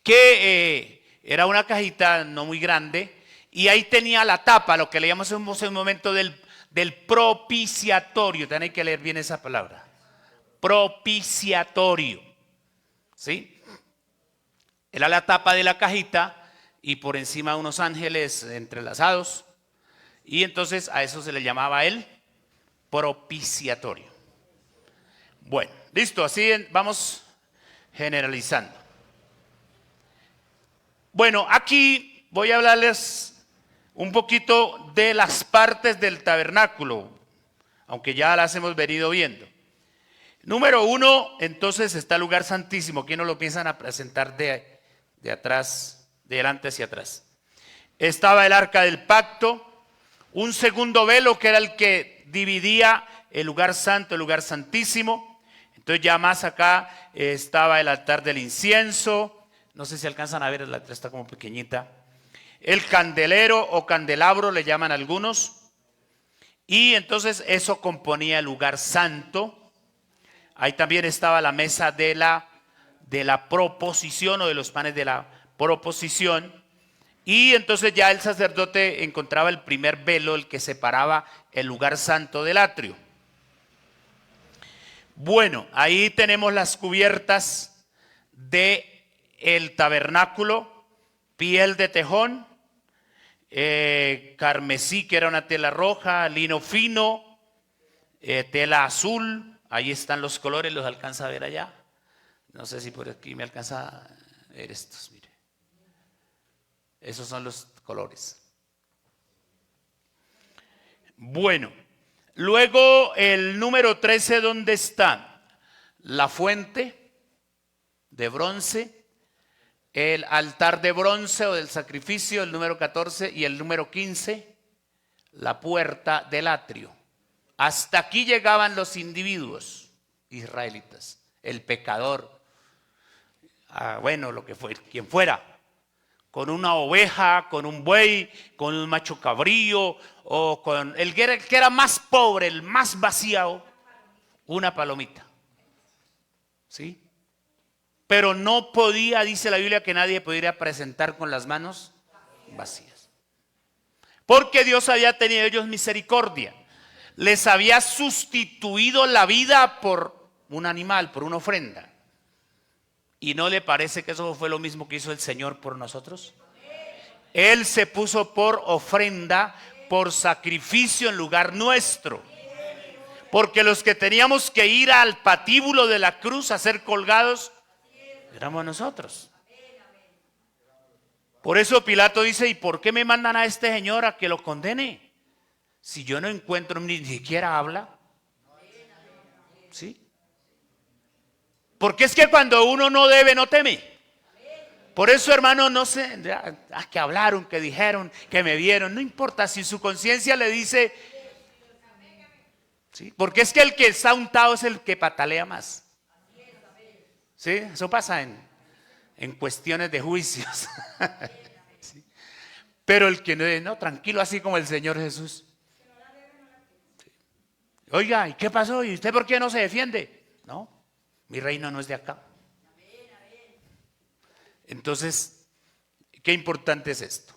que era una cajita no muy grande y ahí tenía la tapa, lo que le llamamos en un momento del propiciatorio. Tienen que leer bien esa palabra. Propiciatorio. ¿Sí? Era la tapa de la cajita y por encima unos ángeles entrelazados. Y entonces a eso se le llamaba el propiciatorio. Bueno, listo, así vamos generalizando. Bueno, aquí voy a hablarles un poquito de las partes del tabernáculo, aunque ya las hemos venido viendo. Número 1, entonces está el lugar santísimo. ¿Quién nos lo piensan a presentar de atrás, de delante hacia atrás? Estaba el arca del pacto, un segundo velo que era el que dividía el lugar santo, el lugar santísimo. Entonces ya más acá estaba el altar del incienso. No sé si alcanzan a ver, la letra está como pequeñita. El candelero o candelabro le llaman algunos. Y entonces eso componía el lugar santo. Ahí también estaba la mesa de la proposición o de los panes de la proposición. Y entonces ya el sacerdote encontraba el primer velo, el que separaba el lugar santo del atrio. Bueno, ahí tenemos las cubiertas del tabernáculo: piel de tejón, carmesí, que era una tela roja, lino fino, tela azul. Ahí están los colores, los alcanza a ver allá. No sé si por aquí me alcanza a ver estos, mire. Esos son los colores. Bueno, luego el número 13, ¿dónde está? La fuente de bronce, el altar de bronce o del sacrificio, el número 14, y el número 15, la puerta del atrio. Hasta aquí llegaban los individuos israelitas, el pecador, bueno, lo que fue, quien fuera, con una oveja, con un buey, con un macho cabrío, o con el que era más pobre, el más vaciado, una palomita. ¿Sí? Pero no podía, dice la Biblia, que nadie pudiera presentar con las manos vacías. Porque Dios había tenido ellos misericordia. Les había sustituido la vida por un animal, por una ofrenda. ¿Y no le parece que eso fue lo mismo que hizo el Señor por nosotros? Él se puso por ofrenda, por sacrificio en lugar nuestro. Porque los que teníamos que ir al patíbulo de la cruz a ser colgados, éramos nosotros. Por eso Pilato dice: ¿y por qué me mandan a este señor a que lo condene? Si yo no encuentro, ni siquiera habla. ¿Sí? Porque es que cuando uno no debe, no teme. Por eso, hermano, no sé, que hablaron, que dijeron, que me vieron. No importa si su conciencia le dice. ¿Sí? Porque es que el que está untado es el que patalea más. ¿Sí? Eso pasa en cuestiones de juicios. ¿Sí? Pero el que no, tranquilo, así como el Señor Jesús. ¿Sí? Oiga, ¿y qué pasó? ¿Y usted por qué no se defiende? No, mi reino no es de acá. Entonces, qué importante es esto.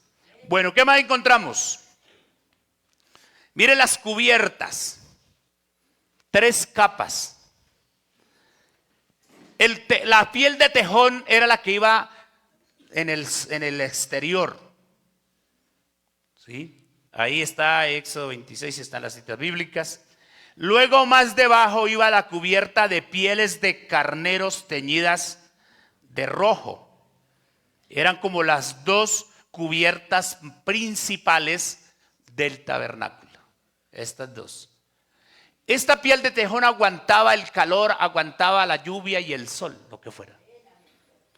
Bueno, ¿qué más encontramos? Mire las cubiertas. 3 capas. La piel de tejón era la que iba en el exterior. ¿Sí? Ahí está Éxodo 26, están las citas bíblicas. Luego más debajo iba la cubierta de pieles de carneros teñidas de rojo. Eran como las 2 cubiertas principales del tabernáculo. Estas 2. Esta piel de tejón aguantaba el calor, aguantaba la lluvia y el sol, lo que fuera.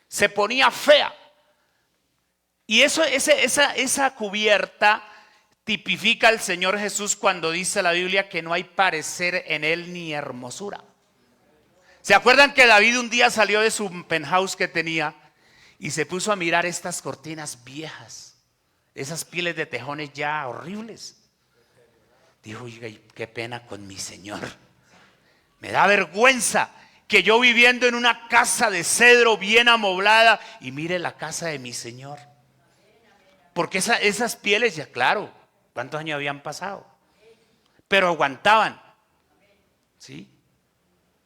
Se ponía fea. Y esa cubierta tipifica al Señor Jesús cuando dice la Biblia que no hay parecer en él ni hermosura. ¿Se acuerdan que David un día salió de su penthouse que tenía y se puso a mirar estas cortinas viejas, esas pieles de tejones ya horribles? Dijo: oiga, qué pena con mi Señor. Me da vergüenza que yo viviendo en una casa de cedro bien amoblada y mire la casa de mi Señor. Porque esas pieles, ya claro, ¿cuántos años habían pasado? Pero aguantaban. ¿Sí?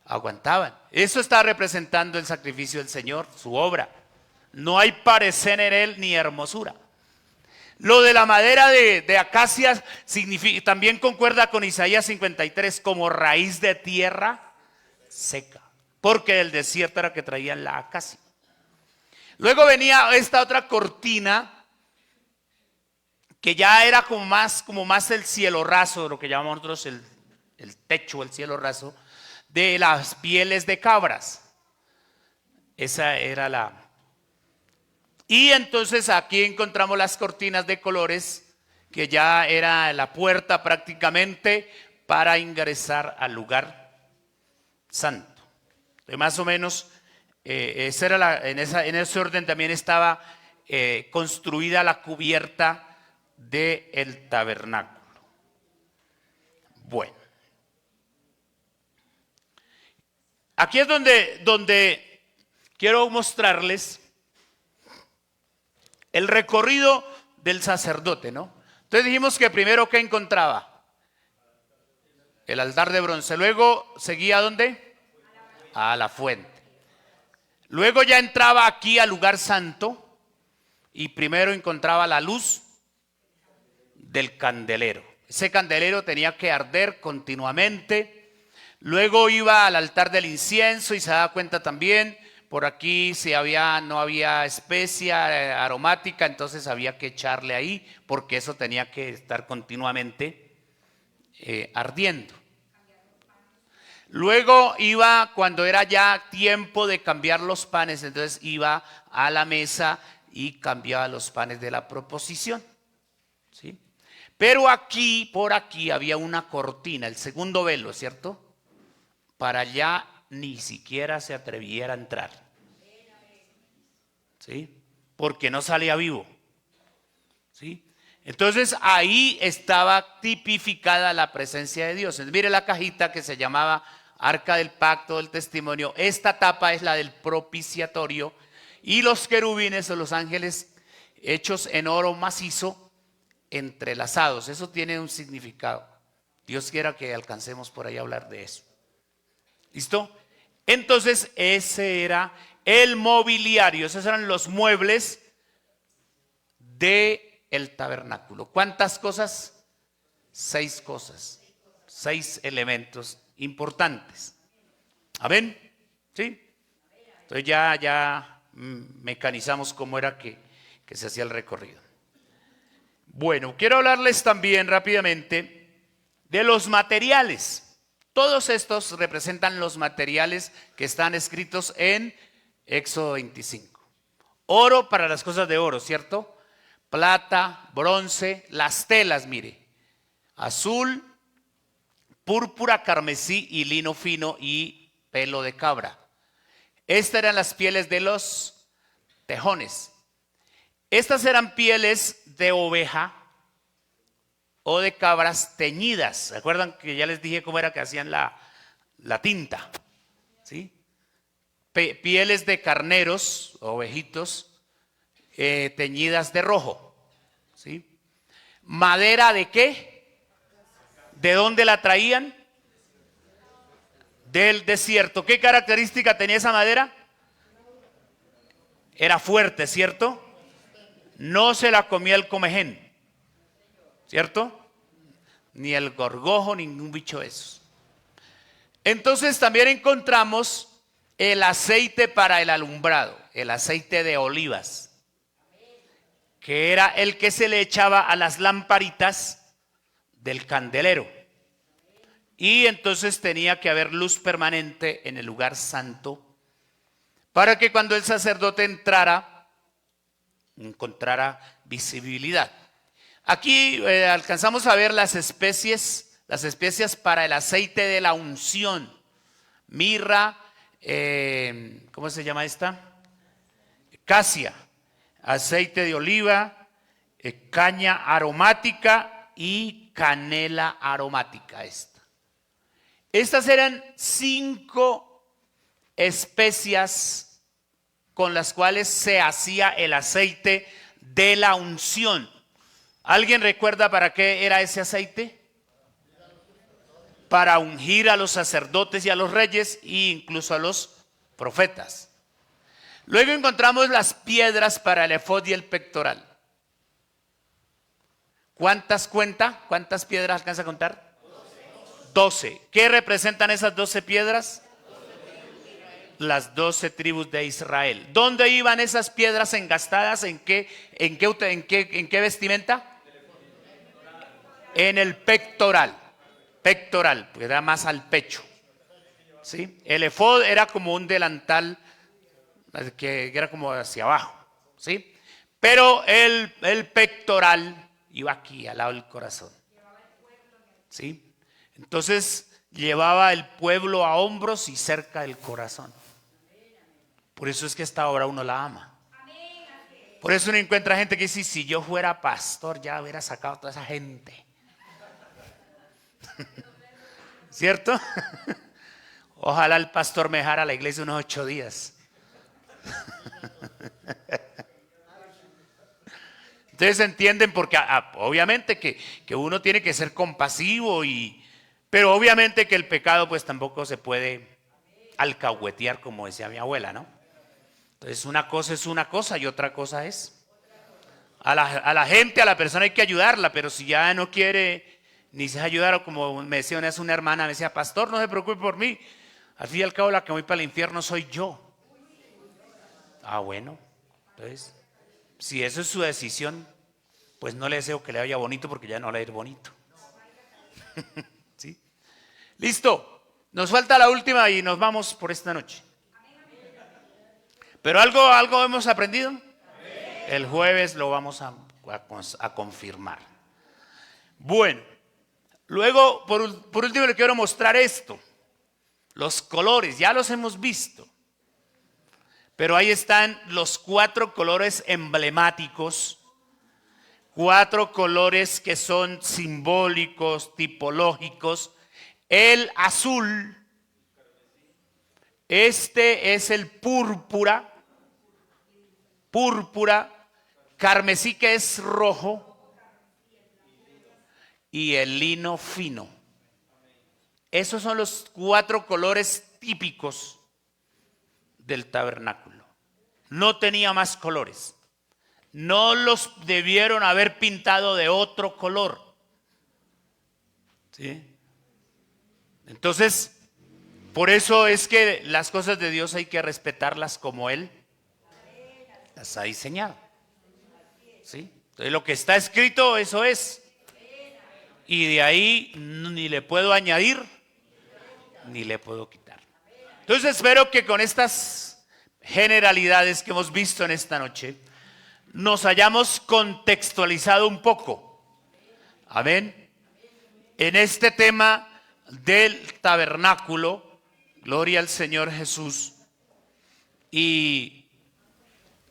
Aguantaban. Eso está representando el sacrificio del Señor, su obra. No hay parecer en él ni hermosura. Lo de la madera de acacia significa, también concuerda con Isaías 53, como raíz de tierra seca, porque del desierto era que traían la acacia. Luego venía esta otra cortina que ya era como más el cielo raso, lo que llamamos nosotros el techo, el cielo raso, de las pieles de cabras. Esa era la... Y entonces aquí encontramos las cortinas de colores, que ya era la puerta prácticamente para ingresar al lugar santo. Más o menos, esa era en ese orden también estaba construida la cubierta del tabernáculo. Bueno, aquí es donde quiero mostrarles el recorrido del sacerdote, ¿no? Entonces dijimos que primero, ¿qué encontraba? El altar de bronce. Luego seguía ¿a dónde? A la fuente. Luego ya entraba aquí al lugar santo y primero encontraba la luz del candelero. Ese candelero tenía que arder continuamente. Luego iba al altar del incienso y se daba cuenta también, por aquí si no había especia aromática, entonces había que echarle ahí, porque eso tenía que estar continuamente ardiendo. Luego iba, cuando era ya tiempo de cambiar los panes, entonces iba a la mesa y cambiaba los panes de la proposición, ¿sí? Pero aquí, por aquí, había una cortina, el segundo velo, ¿cierto? Para allá ni siquiera se atreviera a entrar, ¿sí? Porque no salía vivo, ¿sí? Entonces ahí estaba tipificada la presencia de Dios. Mire la cajita que se llamaba Arca del Pacto del Testimonio. Esta tapa es la del propiciatorio y los querubines o los ángeles hechos en oro macizo entrelazados. Eso tiene un significado. Dios quiera que alcancemos por ahí a hablar de eso. ¿Listo? Entonces ese era el mobiliario, esos eran los muebles del tabernáculo. ¿Cuántas cosas? 6 cosas, 6 elementos importantes. ¿Amén? ¿Sí? Entonces ya mecanizamos cómo era que se hacía el recorrido. Bueno, quiero hablarles también rápidamente de los materiales. Todos estos representan los materiales que están escritos en Éxodo 25. Oro para las cosas de oro, ¿cierto? Plata, bronce, las telas, mire. Azul, púrpura, carmesí y lino fino y pelo de cabra. Estas eran las pieles de los tejones. Estas eran pieles de oveja o de cabras teñidas. ¿Se acuerdan que ya les dije cómo era que hacían la tinta? ¿Sí? Pieles de carneros, ovejitos, teñidas de rojo. ¿Sí? ¿Madera de qué? ¿De dónde la traían? Del desierto. ¿Qué característica tenía esa madera? Era fuerte, ¿cierto? No se la comía el comején, ¿cierto? Ni el gorgojo, ningún bicho de esos. Entonces también encontramos el aceite para el alumbrado, el aceite de olivas, que era el que se le echaba a las lamparitas del candelero. Y entonces tenía que haber luz permanente en el lugar santo para que cuando el sacerdote encontrara visibilidad. Aquí alcanzamos a ver las especias para el aceite de la unción. Mirra, ¿cómo se llama esta? Casia, aceite de oliva, caña aromática y canela aromática. Estas eran 5 especias con las cuales se hacía el aceite de la unción. ¿Alguien recuerda para qué era ese aceite? Para ungir a los sacerdotes y a los reyes e incluso a los profetas. Luego encontramos las piedras para el efod y el pectoral. ¿Cuántas cuenta? ¿Cuántas piedras alcanza a contar? 12. ¿Qué representan esas 12 piedras? Las 12 tribus de Israel. ¿Dónde iban esas piedras engastadas? ¿En qué vestimenta? En el pectoral. Pectoral, porque da más al pecho. ¿Sí? El efod era como un delantal que era como hacia abajo. ¿Sí? Pero el pectoral iba aquí, al lado del corazón. ¿Sí? Entonces llevaba el pueblo a hombros y cerca del corazón. Por eso es que esta obra uno la ama. Por eso uno encuentra gente que dice, si yo fuera pastor ya hubiera sacado a toda esa gente. ¿Cierto? Ojalá el pastor me dejara a la iglesia unos 8 días. Ustedes entienden porque obviamente que uno tiene que ser compasivo, pero obviamente que el pecado pues tampoco se puede alcahuetear, como decía mi abuela, ¿no? Entonces una cosa es una cosa y otra cosa es. A la gente, a la persona hay que ayudarla, pero si ya no quiere ni se ayudar, o como me decía una hermana, me decía, pastor, no se preocupe por mí. Al fin y al cabo la que voy para el infierno soy yo. Bueno, entonces, si eso es su decisión, pues no le deseo que le vaya bonito porque ya no le va a ir bonito. ¿Sí? Listo, nos falta la última y nos vamos por esta noche. ¿Pero algo hemos aprendido? El jueves lo vamos a confirmar. Bueno, luego por último le quiero mostrar esto. Los colores, ya los hemos visto. Pero ahí están los 4 colores emblemáticos. 4 colores que son simbólicos, tipológicos. El azul. Este es el púrpura. Carmesí, que es rojo, y el lino fino. Esos son los 4 colores típicos del tabernáculo. No tenía más colores. No los debieron haber pintado de otro color. ¿Sí? Entonces, por eso es que las cosas de Dios hay que respetarlas como Él las ha diseñado. ¿Sí? Entonces lo que está escrito, eso es. Y de ahí ni le puedo añadir, ni le puedo quitar. Entonces espero que con estas generalidades que hemos visto en esta noche, nos hayamos contextualizado un poco. Amén. En este tema del tabernáculo, gloria al Señor Jesús. Y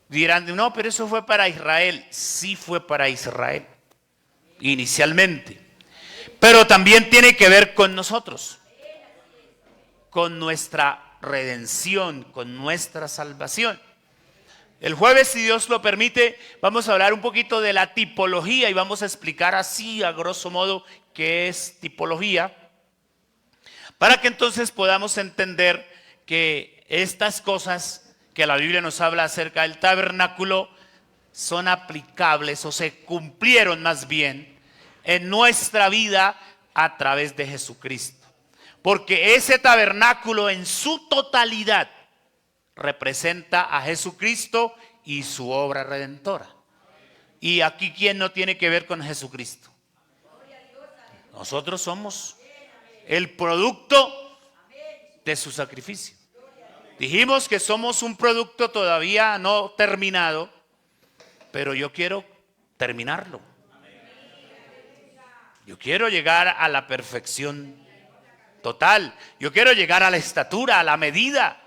dirán, no, pero eso fue para Israel. Sí fue para Israel, inicialmente. Pero también tiene que ver con nosotros, con nuestra redención, con nuestra salvación. El jueves, si Dios lo permite, vamos a hablar un poquito de la tipología y vamos a explicar así, a grosso modo, qué es tipología, para que entonces podamos entender que estas cosas que la Biblia nos habla acerca del tabernáculo son aplicables o se cumplieron más bien en nuestra vida a través de Jesucristo. Porque ese tabernáculo en su totalidad representa a Jesucristo y su obra redentora. Y aquí, ¿quién no tiene que ver con Jesucristo? Nosotros somos el producto de su sacrificio. Dijimos que somos un producto todavía no terminado, pero yo quiero terminarlo. Yo quiero llegar a la perfección total. Yo quiero llegar a la estatura, a la medida.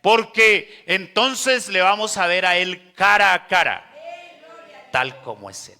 Porque entonces le vamos a ver a Él cara a cara, tal como es Él.